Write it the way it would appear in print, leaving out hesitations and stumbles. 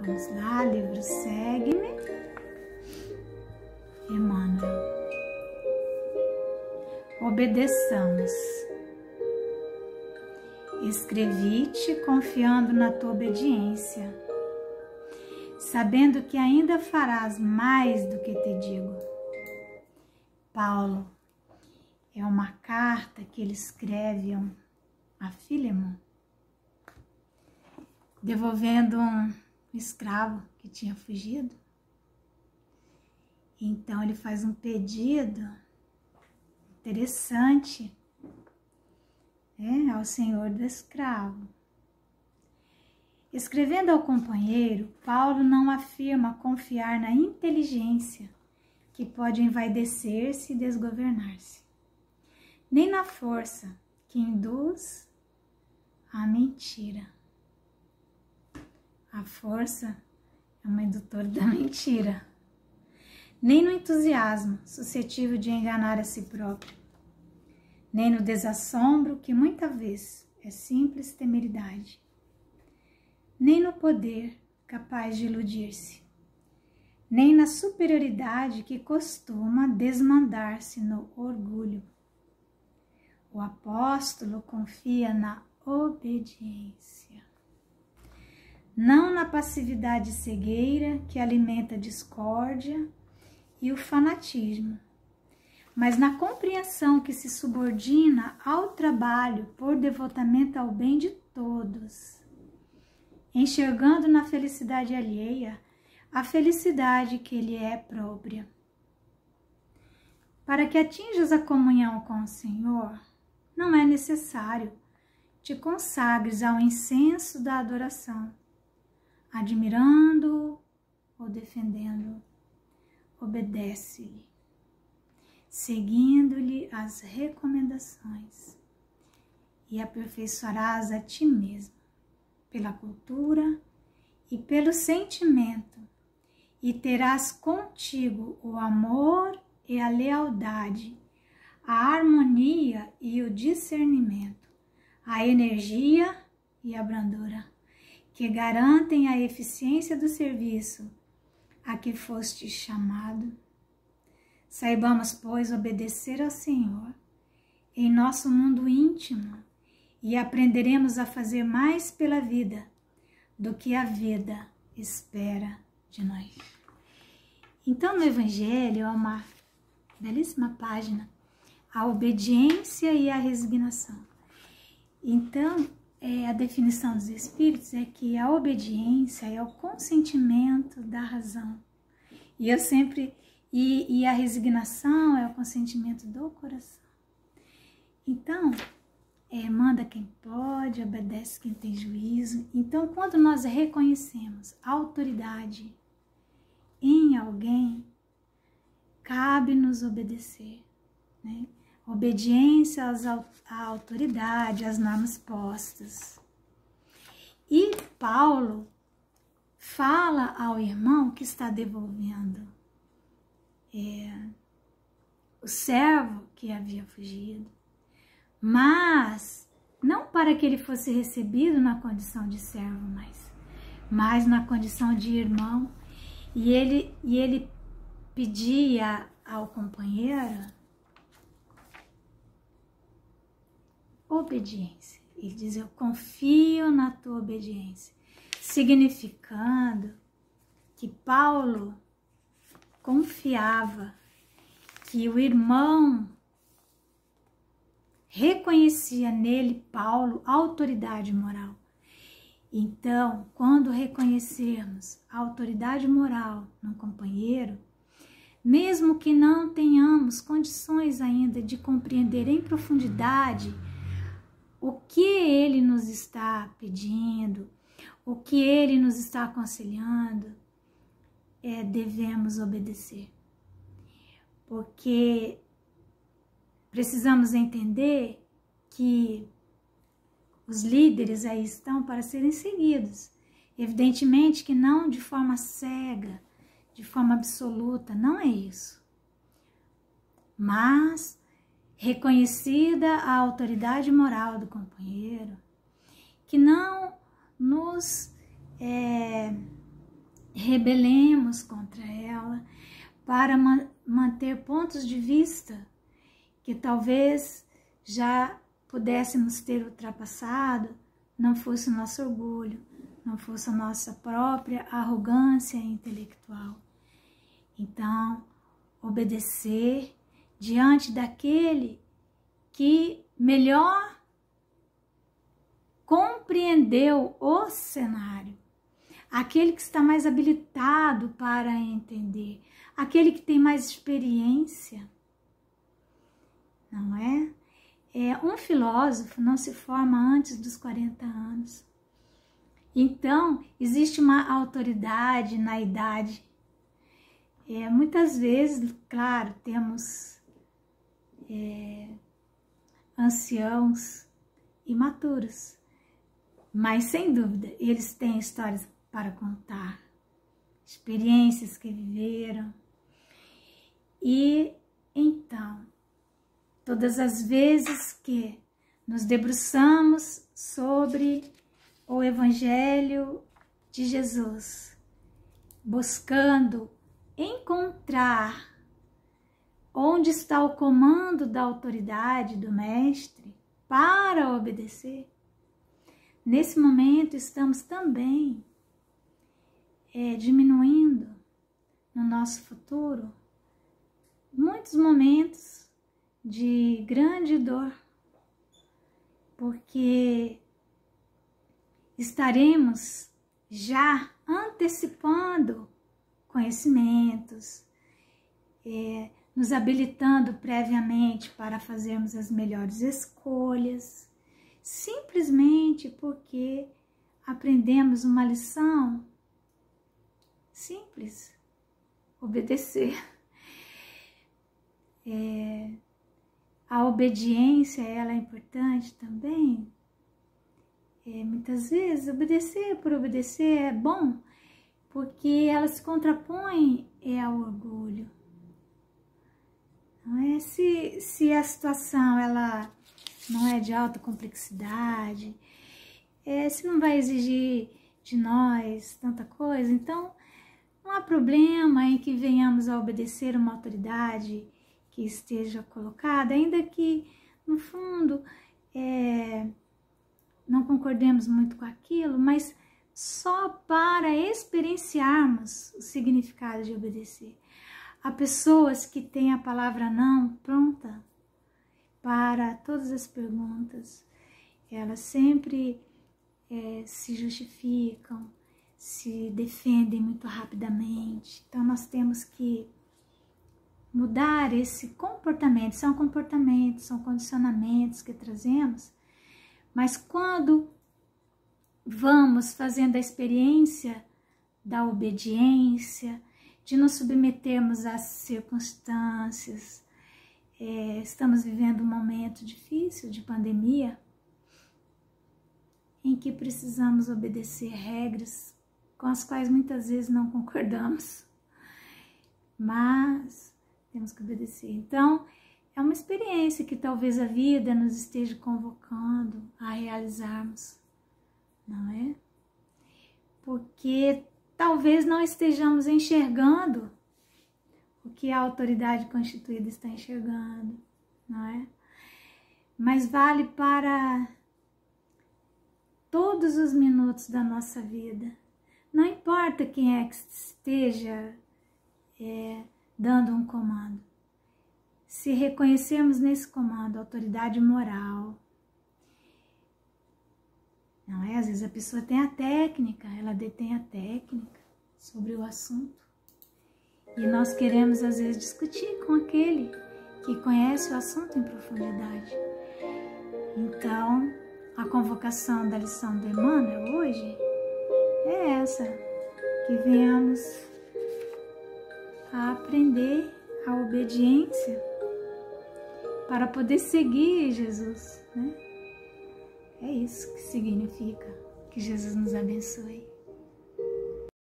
Vamos lá, livro Segue-me, Emmanuel. Obedeçamos. Escrevi-te confiando na tua obediência, sabendo que ainda farás mais do que te digo. Paulo, é uma carta que ele escreve a Filemon, devolvendo um escravo que tinha fugido. Então ele faz um pedido interessante, ao senhor do escravo. Escrevendo ao companheiro, Paulo não afirma confiar na inteligência que pode envaidecer-se e desgovernar-se, nem na força que induz à mentira. A força é uma indutora da mentira. Nem no entusiasmo suscetível de enganar a si próprio, nem no desassombro que muita vez é simples temeridade, nem no poder capaz de iludir-se, nem na superioridade que costuma desmandar-se no orgulho. O apóstolo confia na obediência, não na passividade cegueira que alimenta a discórdia e o fanatismo, mas na compreensão que se subordina ao trabalho por devotamento ao bem de todos, enxergando na felicidade alheia a felicidade que lhe é própria. Para que atinjas a comunhão com o Senhor, não é necessário te consagres ao incenso da adoração, admirando-o ou defendendo-o. Obedece-lhe, seguindo-lhe as recomendações, e aperfeiçoarás a ti mesmo, pela cultura e pelo sentimento, e terás contigo o amor e a lealdade, a harmonia e o discernimento, a energia e a brandura, que garantem a eficiência do serviço a que foste chamado. Saibamos, pois, obedecer ao Senhor em nosso mundo íntimo e aprenderemos a fazer mais pela vida do que a vida espera de nós. Então, no Evangelho, é uma belíssima página, a obediência e a resignação. Então, a definição dos Espíritos é que a obediência é o consentimento da razão. E a resignação é o consentimento do coração. Então, manda quem pode, obedece quem tem juízo. Então, quando nós reconhecemos a autoridade em alguém, cabe-nos obedecer, né? Obediência à autoridade, às normas postas. E Paulo fala ao irmão que está devolvendo o servo que havia fugido, mas não para que ele fosse recebido na condição de servo, mas na condição de irmão. E ele pedia ao companheiro obediência. Ele diz: eu confio na tua obediência, significando que Paulo confiava que o irmão reconhecia nele, Paulo, autoridade moral. Então, quando reconhecermos a autoridade moral no companheiro, mesmo que não tenhamos condições ainda de compreender em profundidade o que ele nos está pedindo, o que ele nos está aconselhando, devemos obedecer. Porque precisamos entender que os líderes aí estão para serem seguidos. Evidentemente que não de forma cega, de forma absoluta, não é isso. Mas reconhecida a autoridade moral do companheiro, que não nos rebelemos contra ela, para manter pontos de vista que talvez já pudéssemos ter ultrapassado, não fosse o nosso orgulho, não fosse a nossa própria arrogância intelectual. Então, obedecer diante daquele que melhor compreendeu o cenário, aquele que está mais habilitado para entender, aquele que tem mais experiência, não é? Um filósofo não se forma antes dos 40 anos. Então, existe uma autoridade na idade. Muitas vezes, claro, temos anciãos imaturos, mas sem dúvida, eles têm histórias para contar, experiências que viveram. E então, todas as vezes que nos debruçamos sobre o Evangelho de Jesus, buscando encontrar onde está o comando da autoridade do Mestre para obedecer, nesse momento estamos também diminuindo no nosso futuro muitos momentos de grande dor, porque estaremos já antecipando conhecimentos, nos habilitando previamente para fazermos as melhores escolhas, simplesmente porque aprendemos uma lição simples: obedecer. A obediência, ela é importante também. Muitas vezes obedecer por obedecer é bom, porque ela se contrapõe ao orgulho. Não é? Se a situação ela não é de alta complexidade, se não vai exigir de nós tanta coisa, então não há problema em que venhamos a obedecer uma autoridade que esteja colocada, ainda que no fundo não concordemos muito com aquilo, mas só para experienciarmos o significado de obedecer. Há pessoas que têm a palavra não pronta para todas as perguntas. Elas sempre se justificam, se defendem muito rapidamente. Então nós temos que mudar esse comportamento. São comportamentos, são condicionamentos que trazemos, mas quando vamos fazendo a experiência da obediência, de nos submetermos às circunstâncias, estamos vivendo um momento difícil de pandemia, em que precisamos obedecer regras com as quais muitas vezes não concordamos, mas temos que obedecer. Então, é uma experiência que talvez a vida nos esteja convocando a realizarmos, não é? Porque talvez não estejamos enxergando o que a autoridade constituída está enxergando, não é? Mas vale para todos os minutos da nossa vida. Não importa quem é que esteja dando um comando. Se reconhecermos nesse comando a autoridade moral, não é? Às vezes a pessoa tem a técnica, ela detém a técnica sobre o assunto. E nós queremos às vezes discutir com aquele que conhece o assunto em profundidade. Então, a convocação da lição de Emmanuel hoje é essa, que venhamos a aprender a obediência para poder seguir Jesus, né? É isso que significa. Que Jesus nos abençoe.